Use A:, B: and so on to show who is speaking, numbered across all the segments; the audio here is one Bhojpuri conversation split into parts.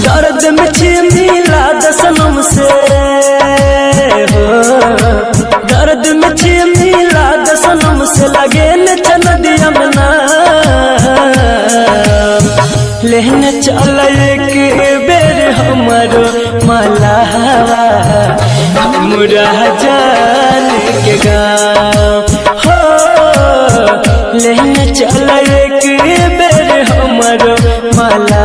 A: दर्द में मिला दसनम से हो, दर्द में मिला दसनम से लगे न चल दिया मना लेने चल एक बेर हमारो माला हमरा जान के गाँव हो, लेने चल एक बेर हमारो माला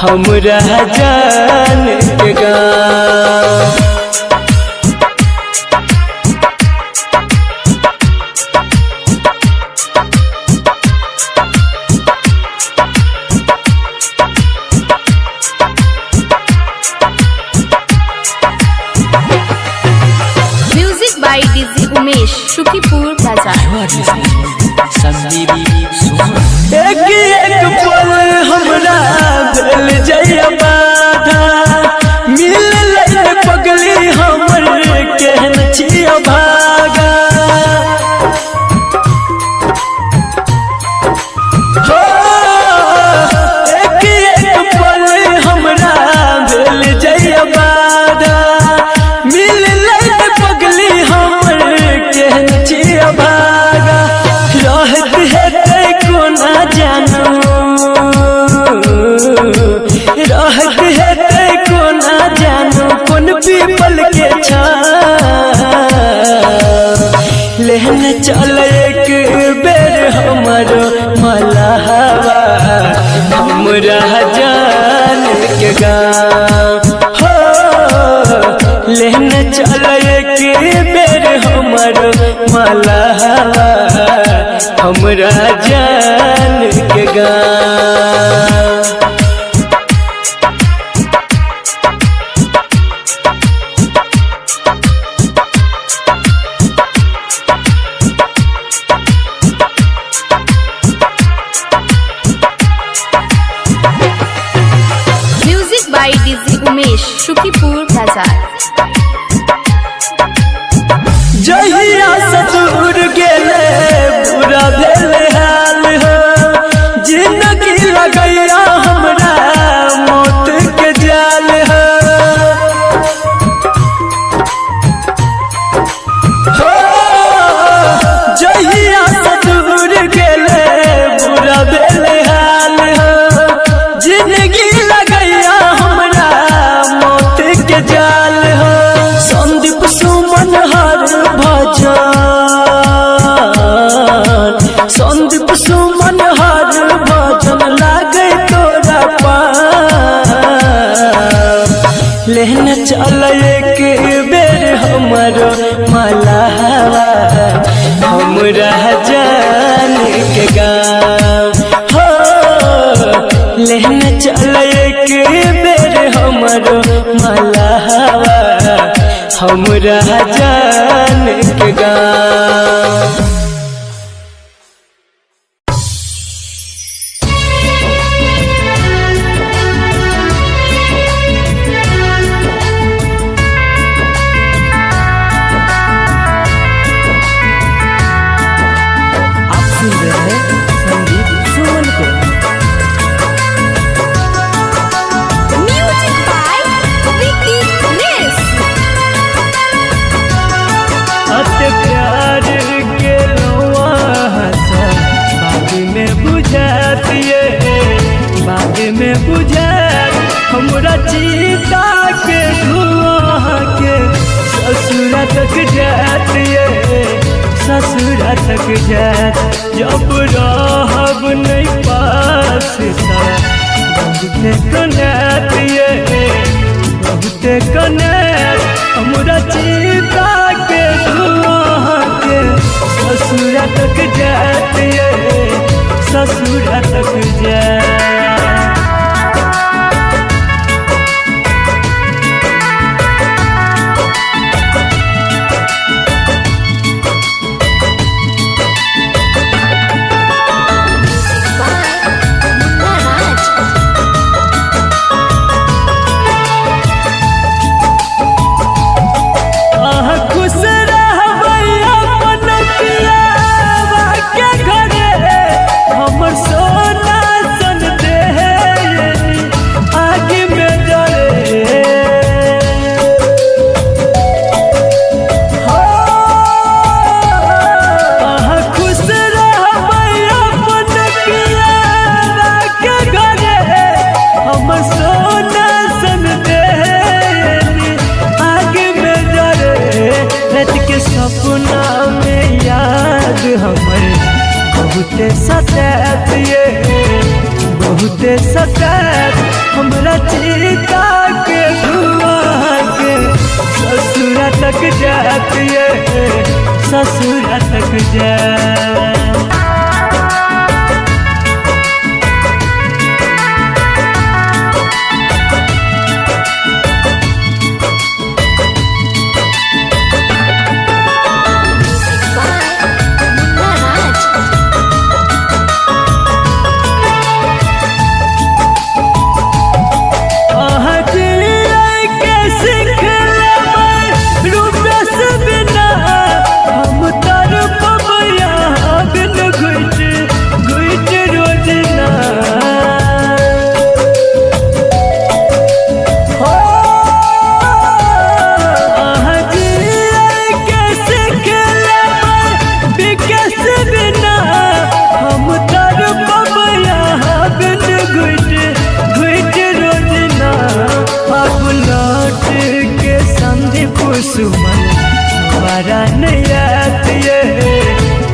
A: हमरा जान के गाँव।
B: Music by DJ Umesh, Shukipur बाजार।
A: एक एक पल हमरा दिल जय बाधा मिल ले पगली हमर केहन छिया भागा हो, एक एक पल हमरा दिल जय बाधा मिल ले पगली हमर केहन छिया भागा रहत है को ना जानू रहत है को ना जानू कौन पीपल के छा लेने चल एक बेर हमारो माला हमरा जान के गाँव हो, लेने चल एक बेर हमारो माला हमरा जान के गाँव।
B: Music by DJ Umesh, Shukipur बाजार।
A: जहिया से दूर गेले बुरा भेल हाल हो, जिंदगी लगैया हमरा मौत के जाल हो, हो जहिया से दूर गेले बुरा भेल हाल हो, जिंदगी लगैया हमरा मौत के जाल हो। संदीप सुमन हर भजन, संदीप सुमन हर भजन लागे तोरा पाँव लेने चल एक बेर हमारो माला हमरा जान के गाँव हो, लेने चल एक बेर हमारो माला हमरा जान के गाँव।
C: आप सुन रहे हैं संदीप सुमन को।
B: म्यूजिक बाय विकी रेस।
A: अते प्यार के लौआ बाद में बुझातिए, बाद में बुझात हमरा चीता के धुआं के ससुरा तक जातिए, ससुरा तक जात जब रहब नहीं पास बहुते कनातिए, बहुते कनात हमरा चीता के धुआं के ससुरा तक जातिए, ससुरा तक जात। बहुते सताए हमरा चिता के धुआं के ससुरा तक जातिए ससुरा तक जाए। सुमन दोबारा नहीं आती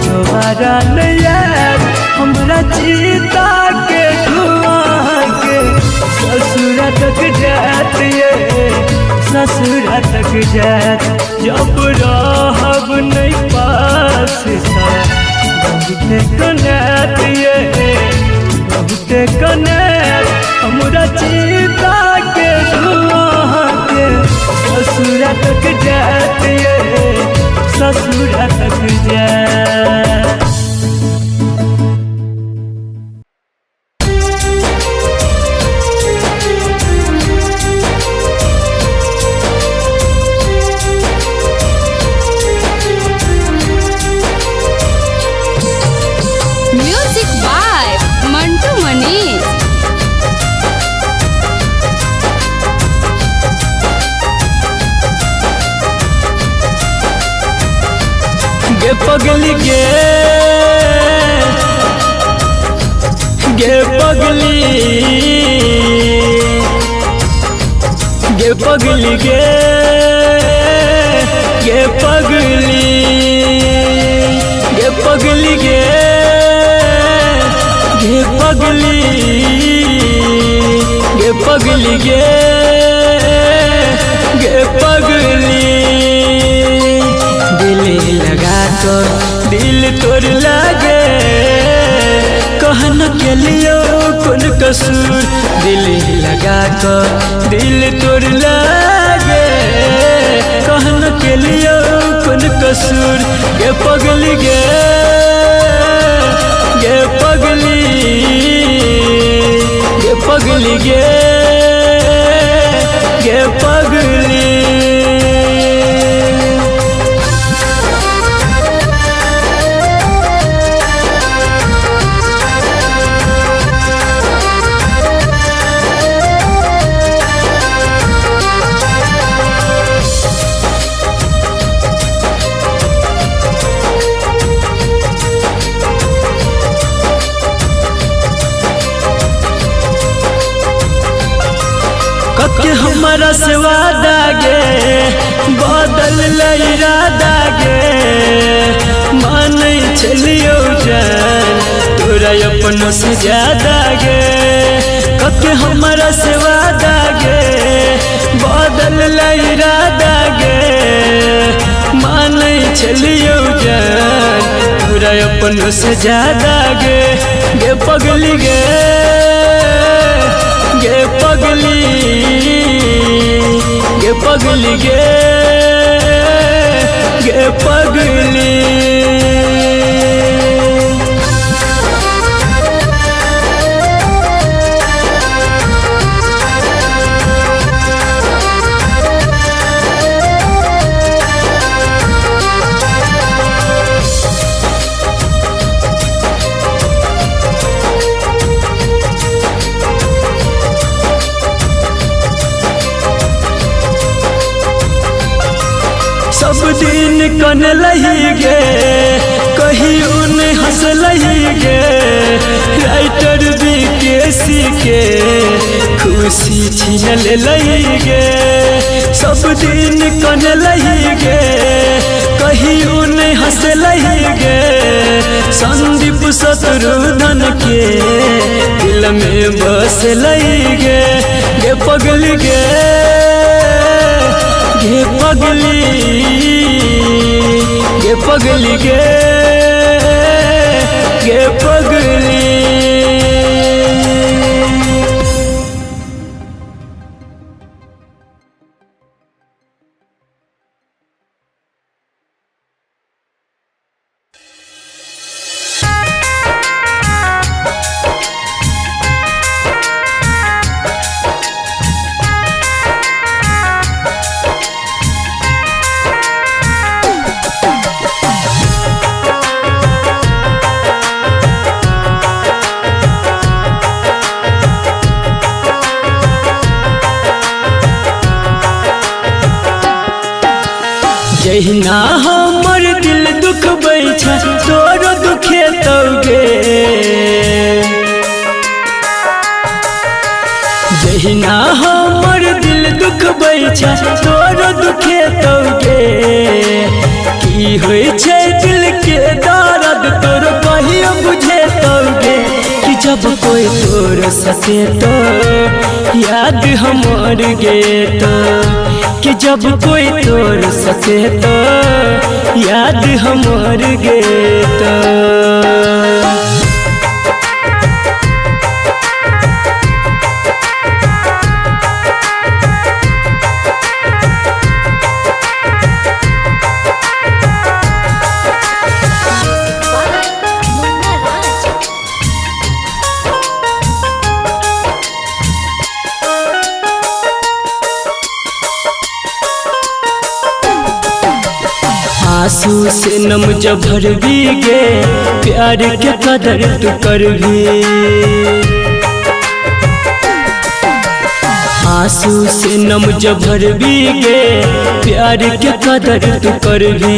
A: दोबारा नहीं आती हमरा चिता के धुआं के ससुरा तक जाती ससुरा तक जाती। जब रहब नहीं पास बहुते कनाती बहुते कनात हमरा चिता के धुआं के ससुरा तक जाती ससुरा तक जाए।
B: Music by Mantu Manish.
A: गे पगली गे पगली गे पगली गे पगली गे पगली गे पगली गे पगली गे पगली लगा कर दिल तोड़ लागे कहन के लियो कौन कसूर दिल लगा कर दिल तोड़ लागे कहन के लियो कौन कसूर गे पगली गे पगली पगली गे पगली। के हमारा से वादा गे बदल इरादा गे मान चलियो जान तोरा अपनों से ज्यादा गे कके हमारा से वादा गे बदल इरादा गे मान चलियो जान तोरा अपनों से ज्यादा गे पगली गे पगली पगली गे पगली। सब दिन कन लही गे कहीं उन हंस लही गे राइटर बीकेसी के खुशी छीन लही गे सब दिन कन लही गे कहीं उन हंस लही गे संदीप शत्रुधन के दिल में बस गे गे पगली गे गे पगली गे पगली गे गे पगली। जहिना हमर दिल दुखबै छै तोरो दुखे तौगे जहिना हमर दिल दुखबै छै तोरो दुखे तौगे की होइ छै दिल के दर्द तोरो कहियो बुझे तौगे कि जब कोई तोर सके तो याद हमर गे तो कि जब कोई तोर सके तो याद हमर गे तो। आंसू से नम जब भर भी गे प्यार के कदर तू कर भी आंसू से नम जब भर भी गे प्यार के कदर तू कर भी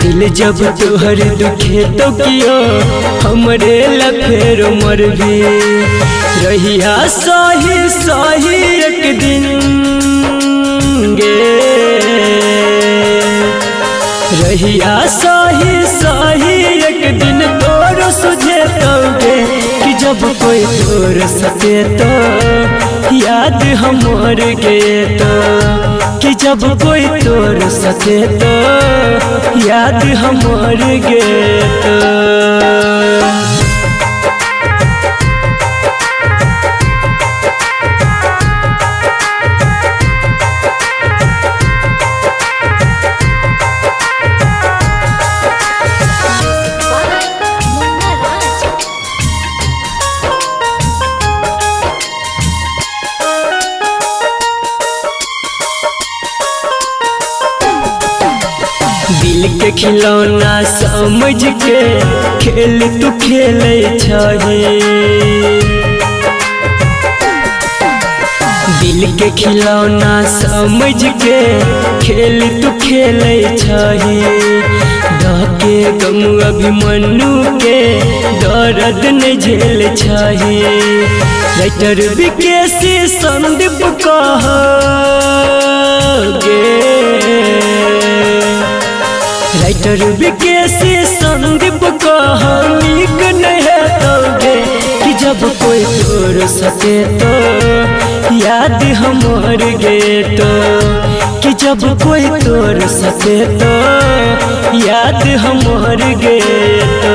A: दिल जब तोहर दुखे तो कियो हमरे लफेर मर भी रहिया सही सही एक दिन गे रहिया सही सही एक दिन तोरो सुझे तौगे कि जब कोई तोर सके तो याद हमर गे तो कि जब कोई तोर सके तो याद हमर गे तो। दिल के खिलौना समझ के खेल तू खेले छही दिल के खिलौना समझ के खेल तू खेले छही धके गम अभिमन्यु के दर्द न झेल छही राइटर विकेसी संदीप कह गे राइटर विकेसी संदीप कहानी नहीं तौगे कि जब कोई तोर सके तो याद हमर गे तो कि जब कोई तोर सके तो याद हमर गे तो।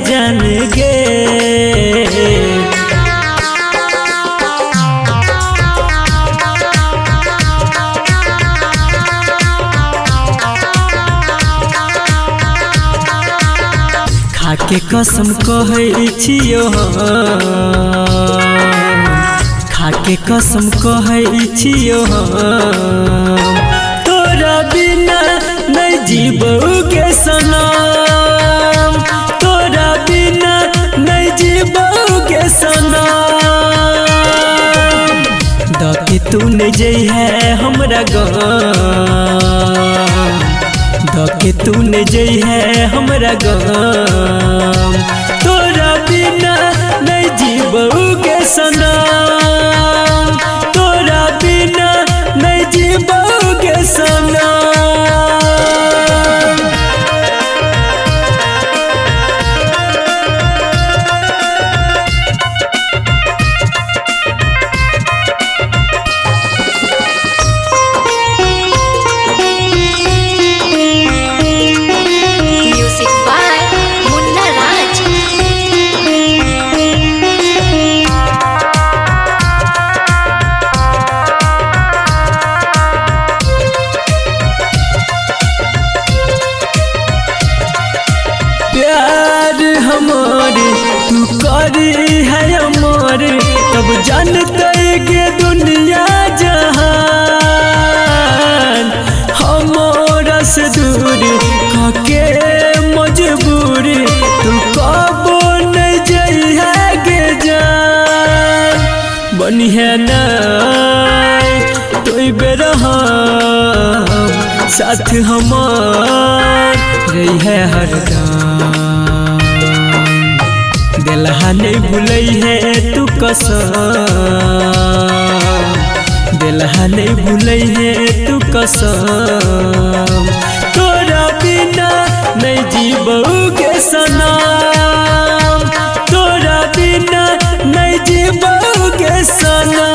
A: जान गे खाके कसम कहै छियो खाके कसम कहै छियो तोरा बिना नहीं जीबोगे सनम तोरा बिना नहीं जीबोगे सनम दके तूने जई है हमरा गाम, धके तूने जई है हमरा गाम। तोरा बिना नहीं जीबोगे सनम, तोरा बिना नहीं जीबोगे सनम।
B: Music by Munna Raj.
A: प्यार हमारे तू करी है हमारे, तब जानते गे दुनिया जहान। हमारा से दूर काके मजबूरी, तू कबो नहीं जई है गे जान। बनी है ना तू बेरहम, साथ हमार रही है हरदम। दिलहा नहीं भूलई है तू कसम, दिलहा नहीं भूलई है तू कसम। तोरा बिना नहीं जीबोगे सनम, तोरा बिना नहीं जीबोगे सनम।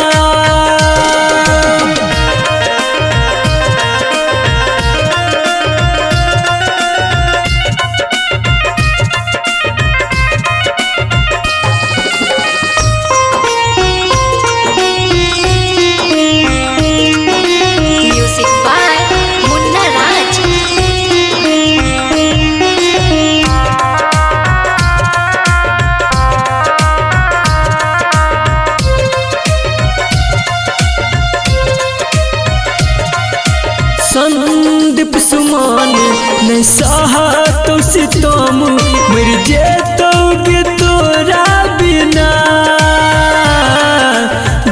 B: Music by Munna Raj.
A: Sandeep सुमान नहीं सहा तो सितम, मर जेतोगे तोरा बिना।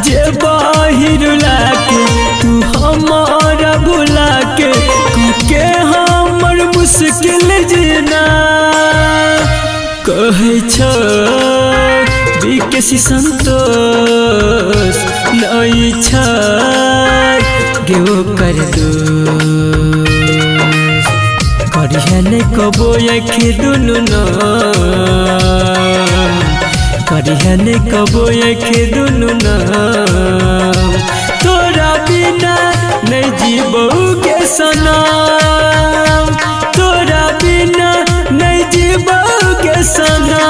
A: जे बाहिर लाके तू हमारा बुला के हमर मुश्किल जीना। कहे छो विकेसी संतोष नहीं छ गे कर दो, करिया नहीं कबो आँखें दुनू नाम, करिया नहीं कबो आँखें दुनू नाम। तोरा बिना नहीं जीबोगे सनम, तोरा बिना नहीं जीबोगे सनम।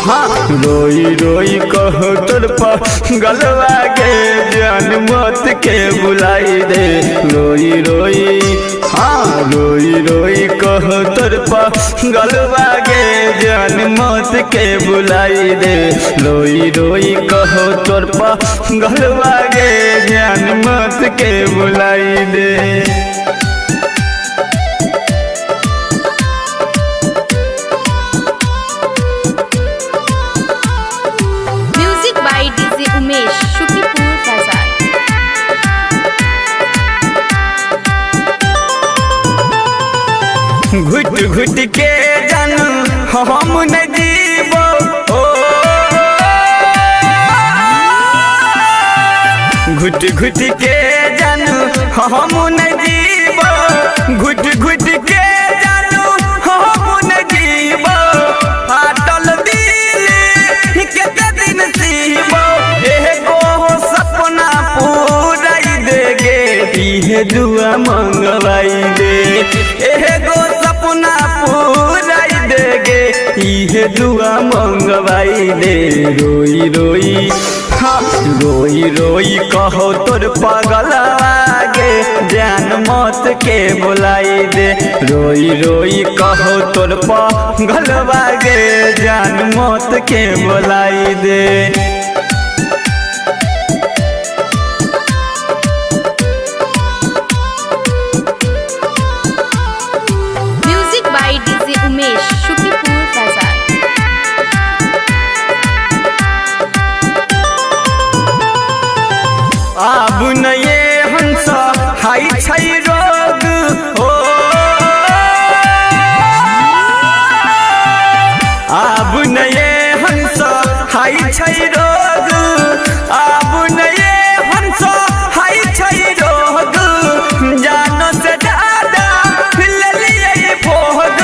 D: हाँ रोई रोई कहो तोर गलवा गे जान मत के बुलाई दे रोई रोई हाँ रोई रोई कहो तोर गलवा गे जान मत के बुलाई दे रोई रोई कहो तोर गलवा गे जान मत के बुलाई दे।
B: Music by DJ Umesh Shukipur Bazar.
D: घुट घुट के जानू हम न जीवो घुट घुट के जानू हम न जीवो घुट घुट के जानू हम न जीवो फाटल दिल केते दिन सीवो एगो सपना पूराई देगे इहे दुआ मंगवाई दे एगो सपना पूराई देगे इहे दुआ मंगवाई दे रोई रोई हाँ रोई रोई कहो तोर पगलवा गे जान मत के बुलाई दे रोई रोई कहो तोर पगलवा गे जान मत के बुलाई दे।
B: Music by DJ Umesh Shukipur Bazar.
D: आब न ये हंस हाई छै रोग हो आब न ये हंस हाई छै रोग आब न ये हंस हाई छै रोग जानो से ज्यादा ले भोग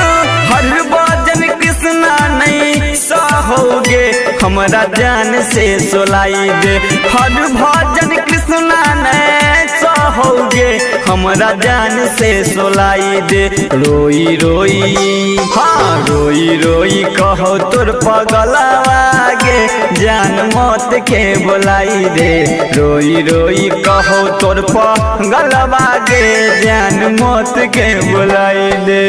D: हर भजन कृष्णा नहीं सहोगे हमरा जान से सोलाई दे हर भजन कृष्णा नहीं सहोगे हमरा जान से सोलाई दे रोई रोई हाँ रोई रोई कहो तोर पगलवा गे जान मत के बुलाई दे रोई रोई कहो तोर पगलवा गे जान मत के बुलाई दे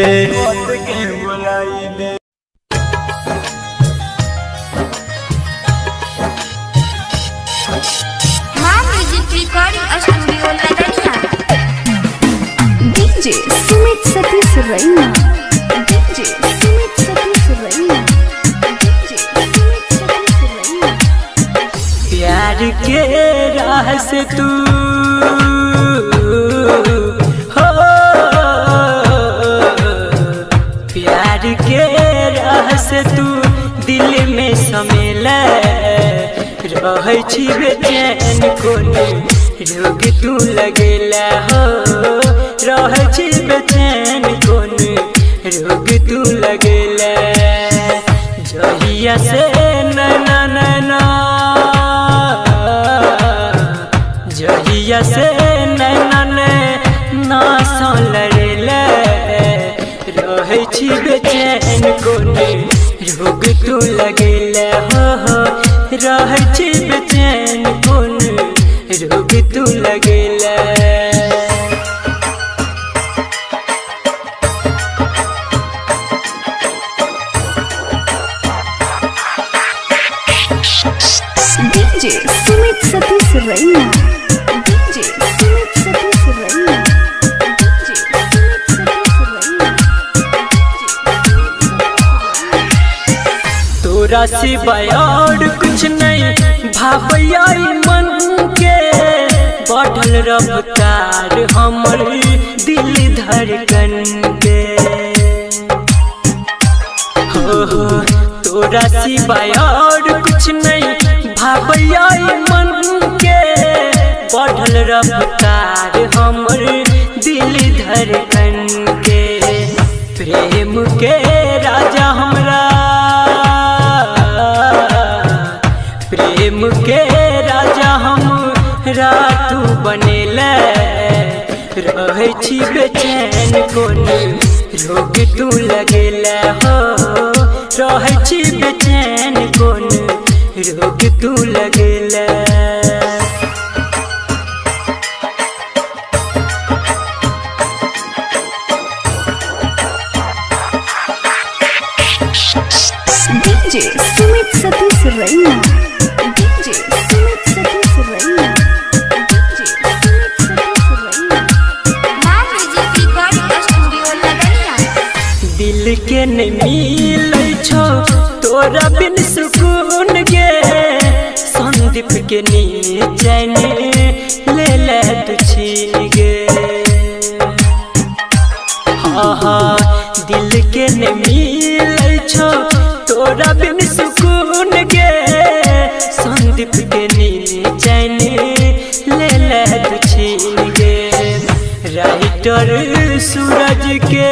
B: मां music recording studio Ladaniya.
E: DJ Sumit Satish Raina DJ Sumit Satish Raina DJ Sumit Satish रैना।
A: प्यार के राह से तू हो प्यार के राह से तू दिल में समेला रहे छी बेचैन कोने रोग तू लगेला हो रहे छी बेचैन कोने रोग तू लगेला जहिया से नैना नैना जहिया से नैना ना सो लड़ेला रहे छी बेचैन कोने रोग तू लगेला हो रहे छी बेचैन कोने रोग तू लगेला।
E: DJ Sumit Satish Raina DJ Sumit Satish Raina DJ Sumit Satish रैना।
A: तोरा सिवाय और कुछ नहीं भावैया मन के बढ़ल रफ्तार हमर दिल धड़कन के हो तोरा सिवाय और कुछ नहीं भावैया मन के बढ़ल रफ्तार हमर दिल धड़कन के प्रेम के राजा हमरा प्रेम के राजा हमरा तू बनेला रहे छी बेचैन कोने रोग तू लगेला हो रहे छी बेचैन को रोग तू लगेला।
E: DJ Sumit Satish Raina. DJ Sumit Satish Raina. DJ Sumit Satish Raina.
B: माँ म्यूजिक रिकॉर्डिंग स्टूडियो लगनिया।
A: दिल के नहीं मिलै छो तोरा बिन सुकून गे, संदीप के नीचैन ले ले तू छीन गे। हाँ दिल के नहीं मिलै छो तोरा बिन सुकून गे, संदीप के नीचैन ले ले तू छीन गे। राइटर सूरज के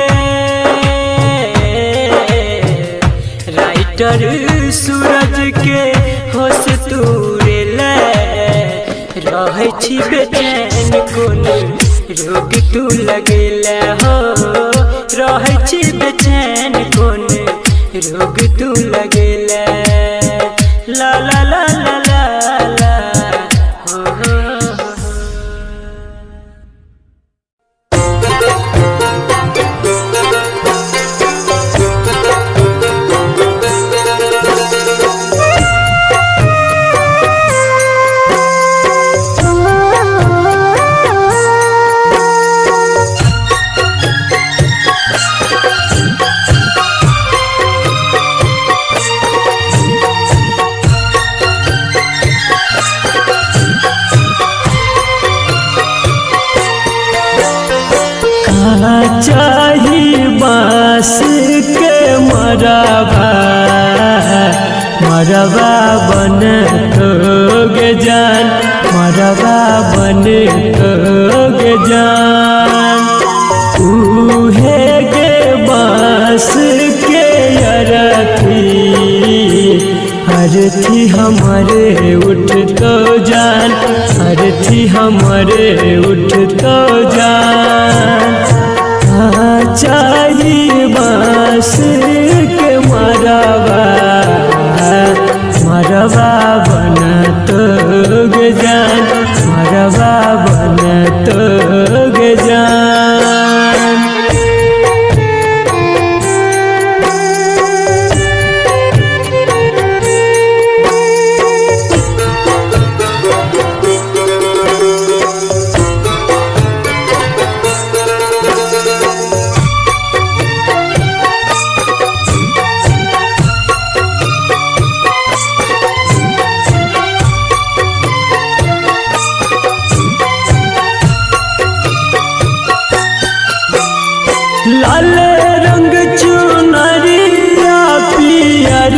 A: राइटर सूरज के होश तूरे ले रहे छी बेचैन कोन रोग तू लगेला हो, रहे छी बेचैन कोन रोग तू लगेला। ला ला ला ला ला ला हो हो हो। चाही बांस के मरबा मरबा बन तोगे जान, मरबा बन तोगे जान। उहे गे बांस के अरथी अरथी हमारे उठ तो जान, अरथी हमारे उठ तो जान। चाही बांस के मरबा मरबा बन तोगे जान, मरबा बन तोगे जान। लाल रंग चुनरिया पियर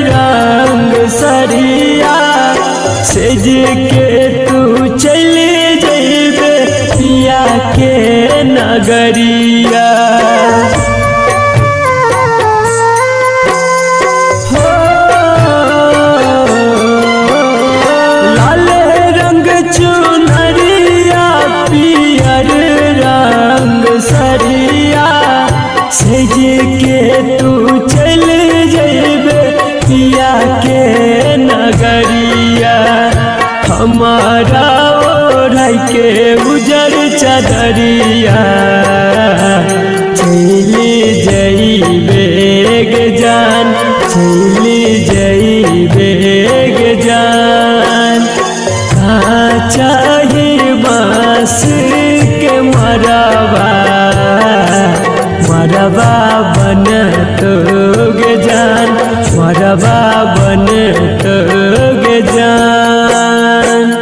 A: रंग सरिया सेज के तू चले जइबे पिया के नगरिया। हो लाल रंग चुनरिया पियर रंग सरिया सेज के तू चल जइबे पिया के नगरिया। हमारा ओढ़ के उजर चदरिया चली जइबे गे जान, चली जइबे गे जान। चाही बांस के मरबा मरबा बन तोगे जान, मरबा बन तोगे जान।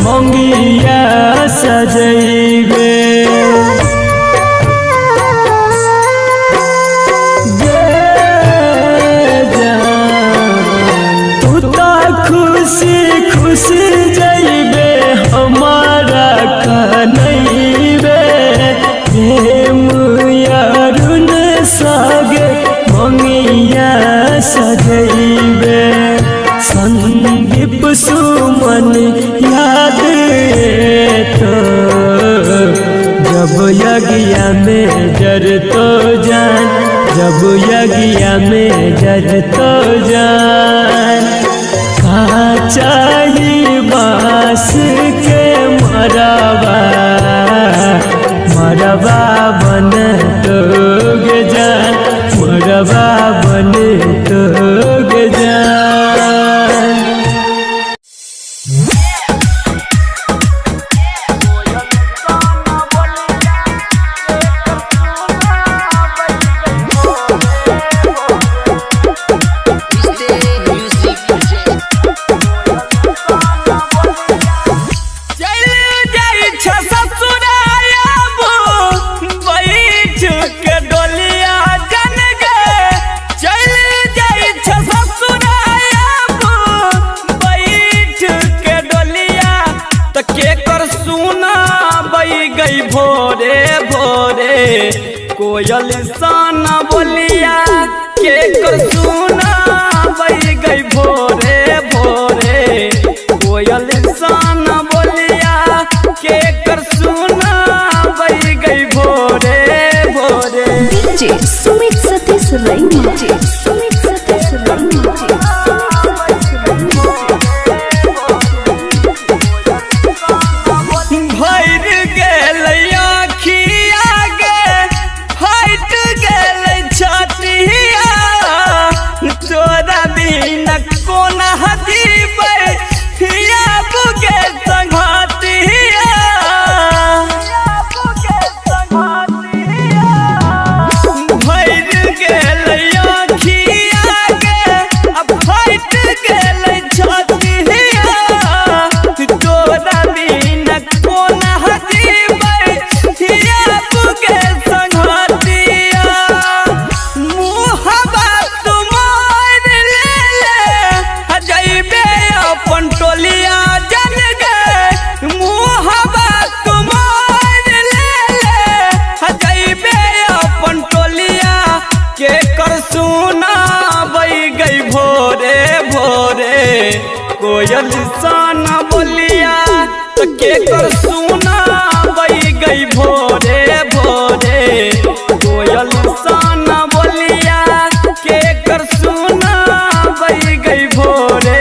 A: मंगिया सजैबे खुशी खुशी जइबे हमारा कनैबे प्रेम यारुन सागे मंगिया सजैबे संदीप सुमन याद तो जब यज्ञ में जर तो जान जब यज्ञ में जर तो जान चाही बास के मरबा मरबा बन तोगे जान मरबा बन तोगे जान। कोयल सन बोलिया के कर सुना बई गई भोरे भोरे कोयल सन बोलिया के कर सुना बई गई भोरे भोरे।
E: डीजे सुमित सतीश रैना सुमित सतीश रैना
D: कोयल सन बोलिया तो के कर सुना बई गई भोरे भोरे कोयल सन बोलिया के कर सुना बई गई भोरे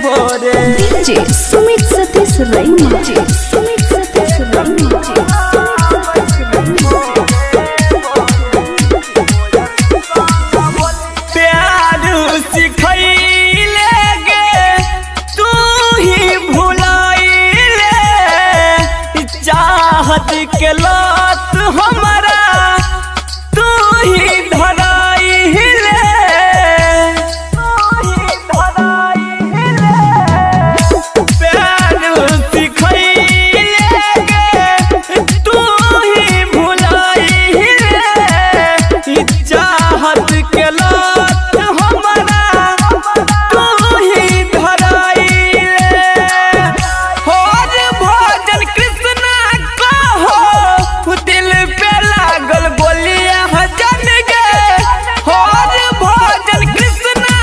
D: भोरे।
E: डीजे सुमित सतीश रैना सुमित सतीश रैना
D: के लात हमारा तू ही धराई ले प्यार सिखैले तू ही भुलाई ले चाहत के लात हमारा तू ही धराई ले और भोजन कृष्णा दिल पे लागल बोलिया हजन गे और भोजन कृष्णा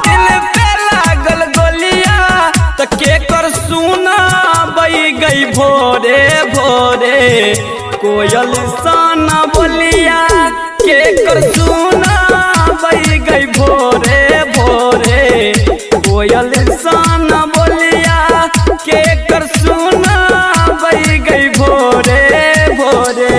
D: दिल पे लागल गोलिया तो के कर सुना बई गई भोरे भोरे कोयल सन बोलिया के कर सुना बई गई भोरे भोरे कोयल सन बोलिया के कर सुना बई गई भोरे भोरे।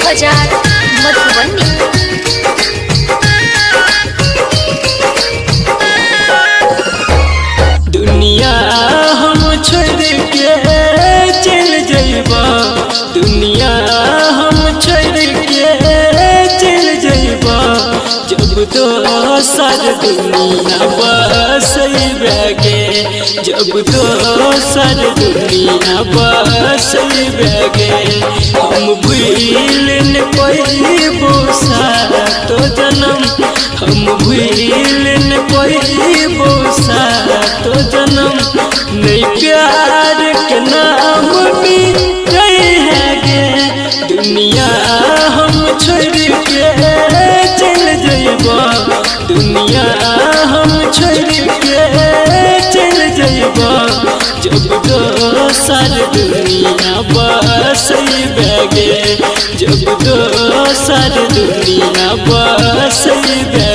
B: बाजार मधुबनी।
A: दुनिया हम छोड़ के चल जइबा, दुनिया हम छोड़ के चल जइबा, जब दोसर दुनिया बसइबे, जब दोसर दुनिया बसइबे, हम भूल न पइबो सातो जन्म, हम भूल न पइबो सातो जन्म, नहीं प्यार के नाम मिटे है गे, दुनिया हम छोड़ के चल जइबा, दुनिया हम छोड़ के चल जइबा, जब दोसर दुनिया बसइबे, जब दोसर दुनिया बसइबे।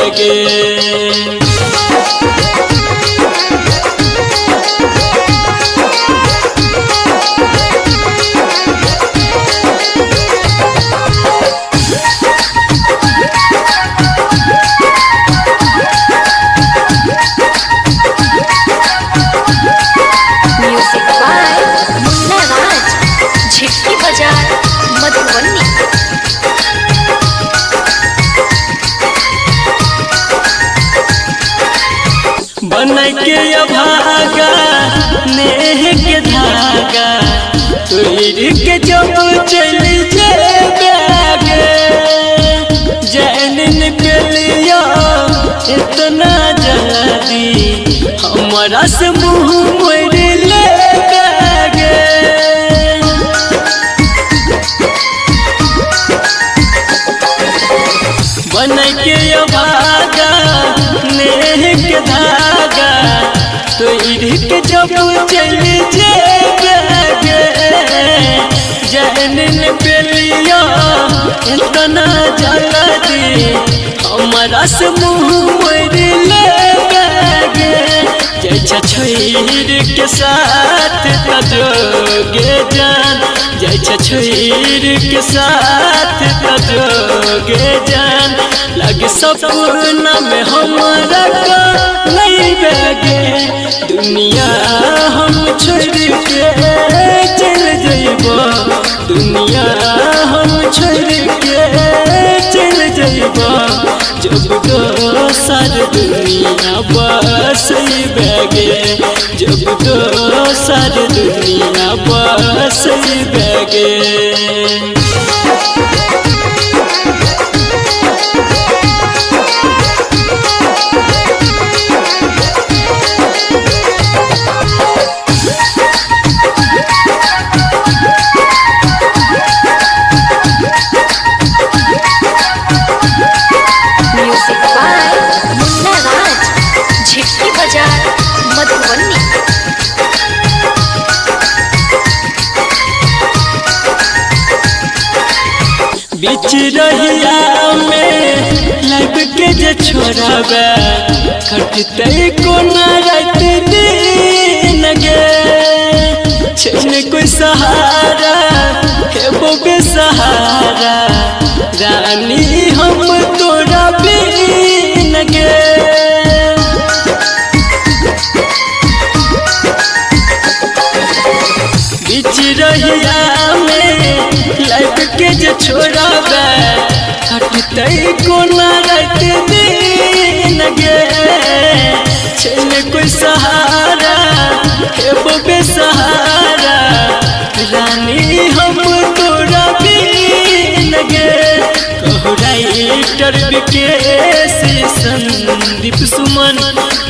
B: म्यूजिक बाय मुन्ना राज, झिटकी बाजार मधुबनी।
A: बन के अभागा नेह के धागा, तोड़ के जब चल जेबे, जैन पे लिया इतना जल्दी, हमारा से मुँह मोड़ लेबे। बन के अभागा नेह के धागा, तोड़ के जब चल जेबे, जैन पे लिया इतना जल्दी, हमारा से मुँह मोड़ लेबे। जैसे छोड़ के साथ तजोगे जान, जैसे छोड़ के साथ तजोगे जान, लगे सपना में हमारा का नहीं बेगे, दुनिया हम छोड़ के चल जइबा, दुनिया हम छोड़ के चल जइबा, जब दोसर दुनिया बसइबे, जब दोसर दुनिया बसइबे।
B: म्यूजिक बाय मुन्ना राज, झिटकी बाजार मधुबनी।
A: बीच रहिया में लब के जे छोड़ाबे, खटते कोना रात दिन गे, छन कोई सहारा हेबो बेसहारा, रानी हम तोरा बिन गे। बीच रहिया में लाइफ के जे छोड़ाबे, खटते कोना रात दिन गे, छन कोई सहारा हेबो बेसहारा, रानी हम तोरा बिन गे। कहु राइटर विकेश संदीप सुमन,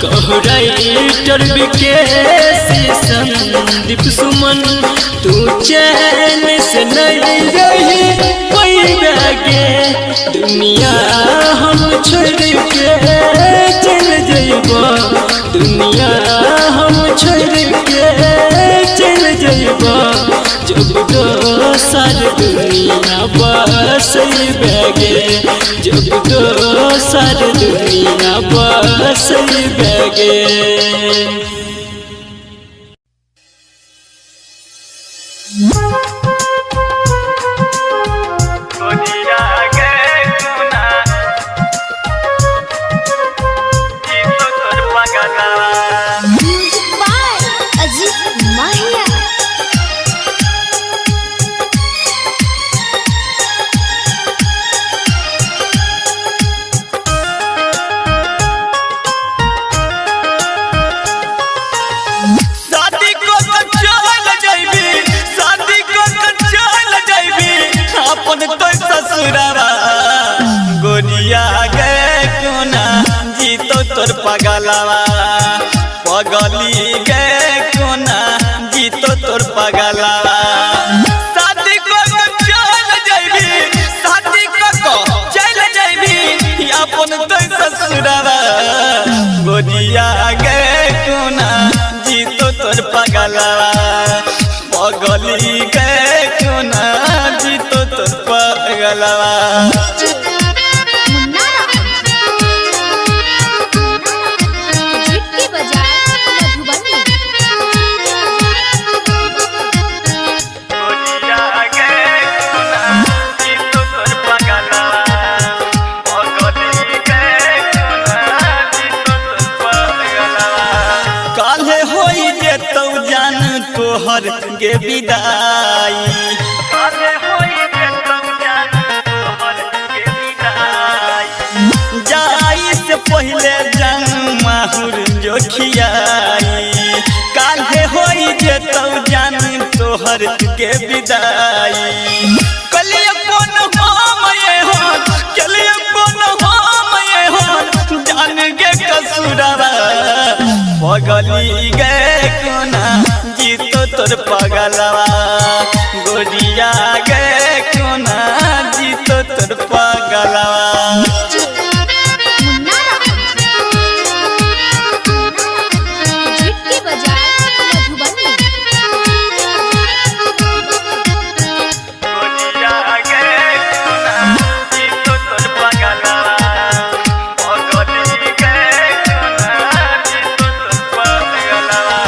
A: कहु राइटर विकेश संदीप सुमन, तू चैन से नहीं रही पैबे, दुनिया हम छोड़ के चल जइबा, दुनिया हम छोड़ के चल जइबा, जब दोसर दुनिया बसइबे, जब दोसर दुनिया बसइबे।
D: Body कसुरवा गोरिया गे कोना जीतो तोर पगलवा पगली गे कोना जीतो तोर पगलवा शादी को चल जइबी शादी को चल जइबी अपन तो ससुरवा गोरिया गे कोना जीतो तोर पगलवा पगली गे कोना जीतो तोर पगलवा
B: जिसकी बजाय मधुबनी
D: काले होई जेतौ जान तोहर गे विदाई काले होई जेतौ जान तोहर गे विदाई जाई से पहले जान माहुर जो खियाई काले होई जेतौ जान तोहर गे विदाई कलिए कोन हम ये हो कलिए कोन हम ये हो जान गे कसुरवा पगली गे कोना जीतो तोर पगलवा गोरिया गे कोना जीतो तोर पगलवा
B: जिसकी बजाय मधुबनी
D: गोरिया गे कोना जीतो तोर पगलवा पगली गे कोना जीतो तोर पगलवा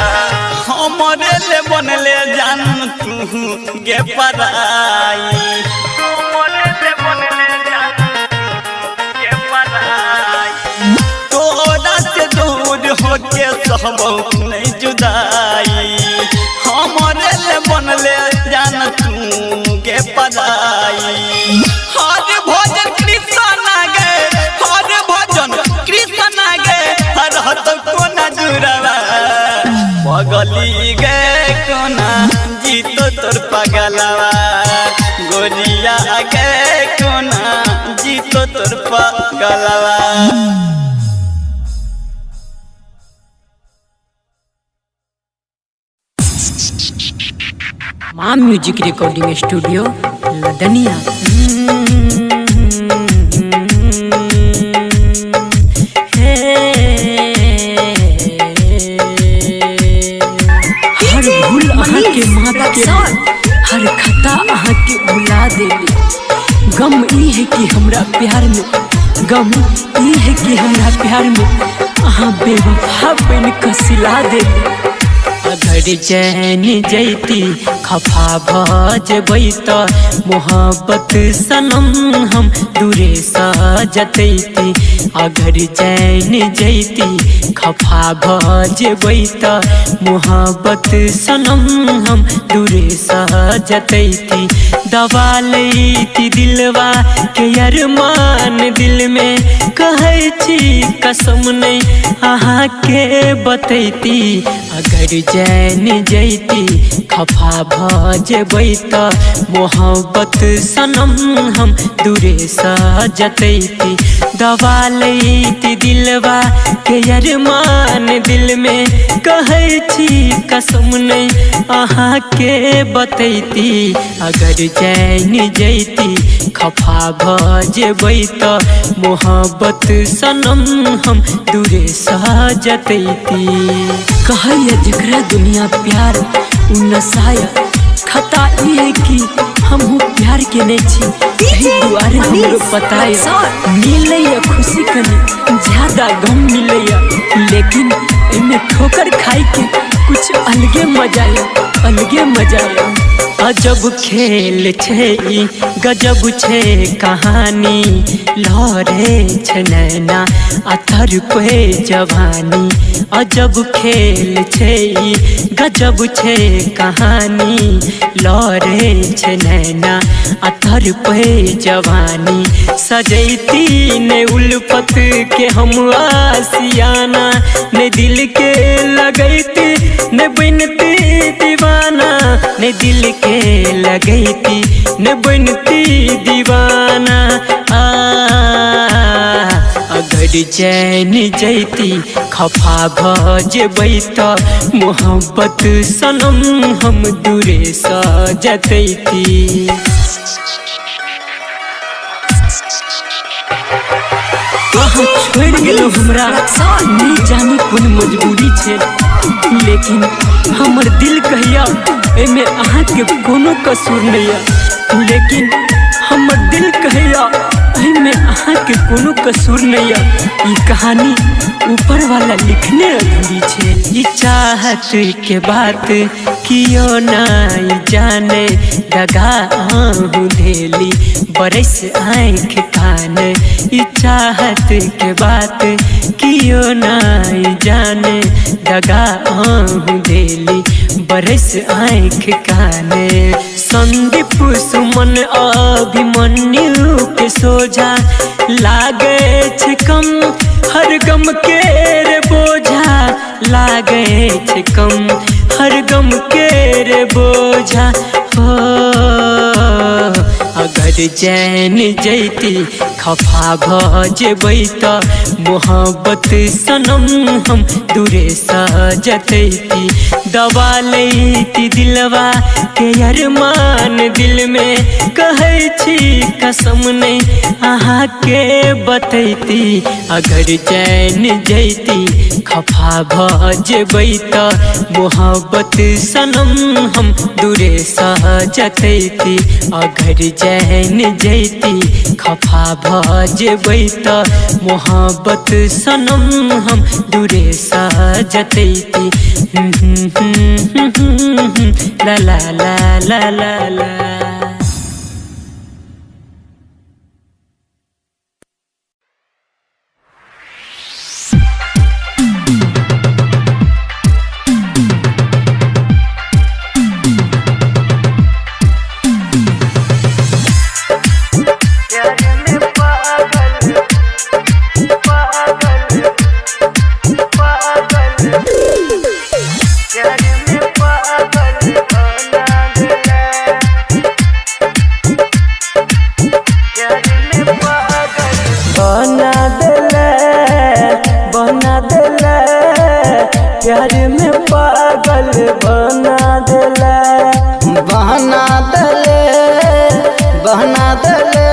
D: हमरे ले बनले जान तू गे पराई हमरे ले बनले जान गे पराई तोरा से दूर होके सहबो नहीं जुदाई हमरे ले बनले जान तू गे पराई हर भजन कृष्ण गे हर भजन कृष्ण गे हर हत कोना जुरवा पगली गे कोना जीतो तोर पगलवा गोरिया गे कोना जीतो तोर पगलवा
C: माँ म्यूजिक रिकॉर्डिंग स्टूडियो लदनिया। हर भूल अहाँ के माफ के हर खता अहाँ के भुला देली गम ई है कि हमरा प्यार में गम ई है कि हमरा प्यार में अहाँ बेवफा बन के सिला देली अगर चैन जैती खफा भजबै त मोहब्बत सनम हम दूरे सजतैती अगर चैन जैती खफा भजबै त मोहब्बत सनम हम दूरे सजतैती दबा लैती दिलवा के अरमान दिल में कहै छी कसम नहीं अहाँ के बतैती अगर चैन जैती खफा भजबै त मोहब्बत सनम हम दूरे सजतैती दबा लैती दिलवा के अरमान दिल में कहै छी कसम नहीं अहाँ के बतैती अगर चैन जैती खफा भजबै त मोहब्बत सनम हम दूरे सजतैती कहैया जकरा दुनिया प्यार उ नसाया खता ई है कि हमहू प्यार के नहीं छी यही दुआरे हमरो पताया मिलैया खुशी कनी ज्यादा गम मिलैया लेकिन इनमें ठोकर खाई के कुछ अलगे मजा है अजब खेल छे ई गजब छे कहानी लहरे छे नैना अथर पे जवानी अजब खेल छे ई गजब छे कहानी लहरे छे नैना अथर पे जवानी सजैती ने उल्फत के हम आसियाना ने दिल के लगैती ने बनती दीवाना ने दिल के
A: लगैती न बनती दीवाना अगर चैन जैती खफा भजबै त मोहब्बत सनम हम दूरे सजतैती छोड़ गेलो हमरा नहीं जानी कोन मजबूरी छे लेकिन हमर दिल कहिया एमे अहाँ के कोनो कसूर नहीं है लेकिन हमर दिल कहिया एमे अहाँ के कोनो कसूर नहीं है। ई कहानी ऊपर वाला लिखने अधूरी छे। ई चाहत के बात कियो नहीं जाने दगा आहू धेली बरस आँख कान ई चाहत के बात कियो नहीं जाने दगा आहू धेली बरस आँख कान संदीप सुमन अभिमन्यु के सोझा लागे छे कम हर गम के रे बोझा लागे छे कम हर गम के रे बोझा हो अगर चैन जैती खफा भजबै त मोहब्बत सनम हम दूरे सजतैती दबा लैती दिलवा के अरमान दिल में कहै छी कसम नहीं अहाँ के बतैती अगर चैन जैती खफा भजबै त मोहब्बत सनम हम दूरे सजतैती अगर चैन जैती खफा भजबै त मोहब्बत सनम हम दूरे सजतैती ला ला ला ला ला ला। प्यार में पागल बना देला
F: बहना दले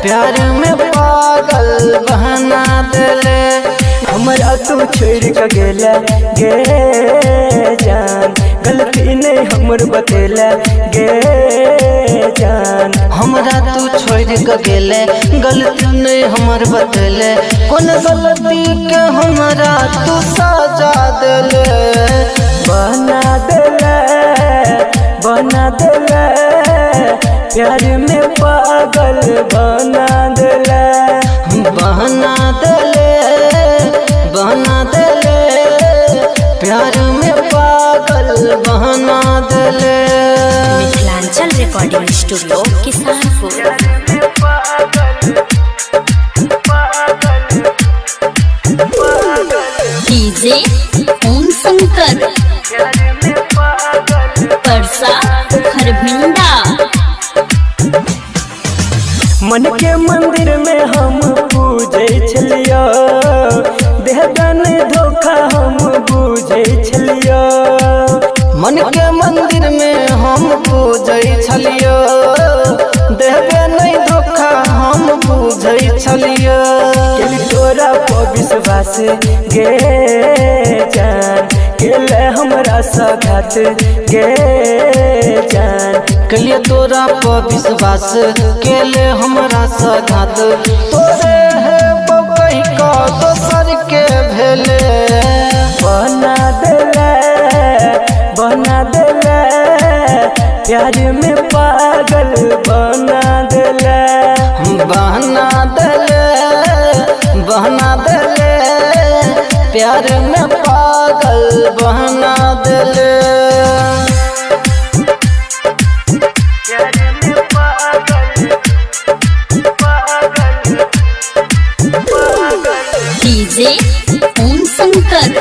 F: प्यार में पागल बहना दले
A: हमरा तू छोड़ के गेला गे जान गलती नहीं हमर बतेला गे जान
F: हमरा तू छोड़ के गेले गलती नहीं हमर बतेले कौन गलती के हमरा तू सजा देले
A: बना देला प्यार में पागल बना देला
F: बहना देले प्यार में पागल बहना देले।
G: Mithilanchal recording studio Kisanpur. DJ Om Shankar Parsa Kharbhinda.
A: मन के मंदिर में हम पूजे छलिया देहदान धोखा हम पूजे छलिया
F: मन के मंदिर में हम पूजे छलिया देहबे नहीं धोखा हम पूजे छलिया
A: तोरा पर विश्वास गे जान केले हमरा साथ गे जान
F: कलिए तोरा पर विश्वास केले हमरा साथ तोरे है बकई का दोसर के भेले
A: बना देला प्यार में पागल बना देला
F: बहना देले प्यार में पागल बहना देले।
G: डीजे ओम शंकर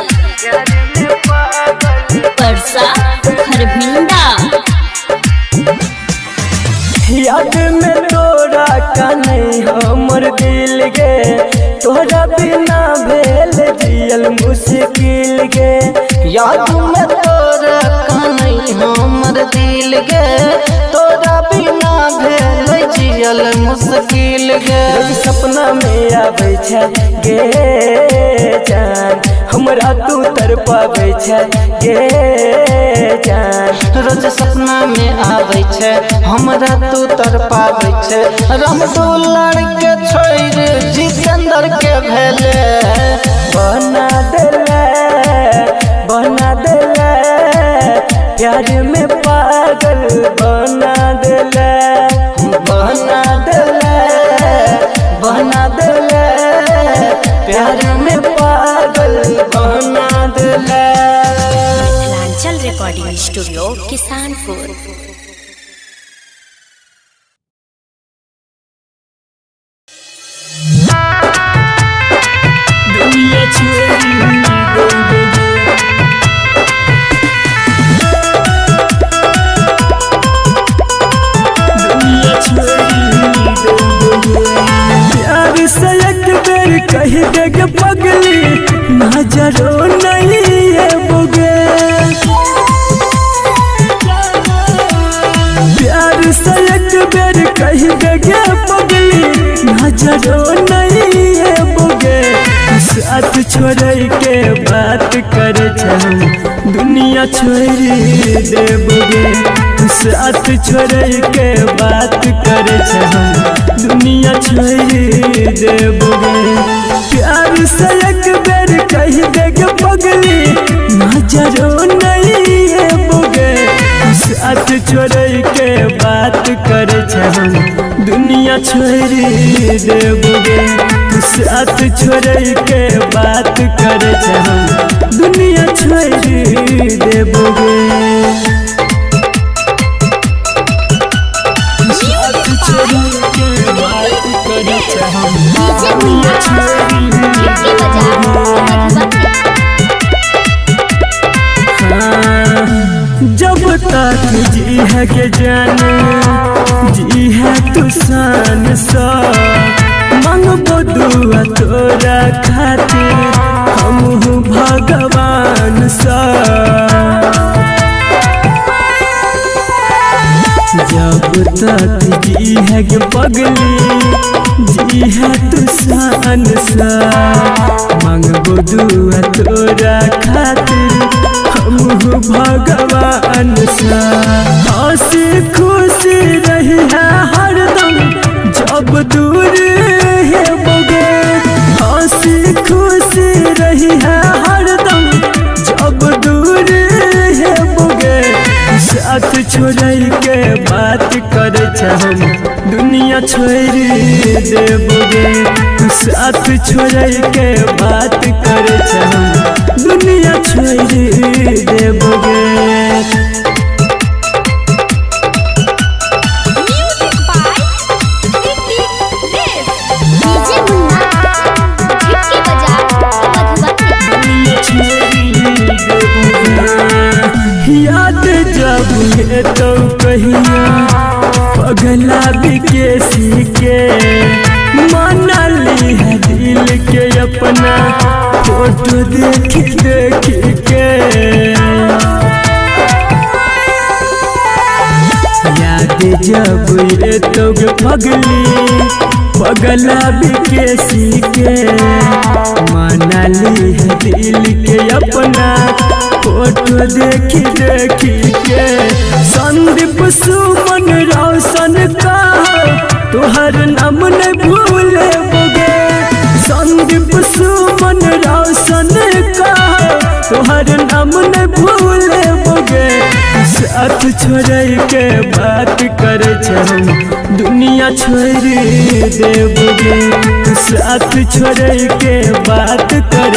G: परसा खरभिंडा।
A: का नहीं हमर दिल गे तोहरा बिना भेल जियल मुश्किल गे
F: याद में तोरा का नहीं हमर दिल गे तोरा बिना भेल जियल मुश्किल गे
A: सपना में आबै छै गे जान हमरा तू तरपाबै छै गे जान
F: रोज सपना में आबै छै हमरा तू तरपाबै छै रामदुलार के छोड़ जितेंद्र के भेले
A: बना देले प्यार में पागल बना देले प्यार में पागल बना देले।
G: Mithilanchal recording studio Kisanpur.
A: दुनिया प्यार से एक बेर कह देग पगली नजरो नहीं है बुगे प्यार से एक बेर कह देग पगली नजरो नहीं है बुगे साथ छोड़ के बात कर दुनिया छोड़ देबोगे साथ छोड़ के बात कर दुनिया छोड़ देबोगे प्यार से एक बेर कह देग पगली नजरो नहीं है बोगे साथ छोड़ के बात कर दुनिया छोड़ देबोगे साथ छोड़ के बात कर दुनिया छोड़ देबोगे साथ छोड़ के बात कर दुनिया जब तक जी है के जाने जी है तू शान सा मांगबो दुआ तोरा खातिर हम भगवान सा जब तक जी है के पगली जी है तू शान सा मांगबो दुआ तोरा खातिर हम भगवान सा हंसी खुशी रही है हरदम जब दूर है बोगे हंसी खुशी रही है हरदम जब दूर है बोगे साथ छोड़ के बात कर दुनिया छोड़ देबोगे साथ छोड़ के बात कर दुनिया छोड़ देबोगे याद जब है तो कहिया पगला बिकेसी के माना ली है दिल के अपना फोटो देख देख के याद जब है तो पगला बिकेसी के माना ली है दिल के अपना फोटो देखी देखी के संदीप सुमन रोशन का तुहर नाम नहीं भूले बोगे संदीप सुमन रोशन का तुहर नाम नहीं भूले बोगे साथ छोड़ के बात कर दुनिया छोड़ देबोगे साथ छोड़ के बात कर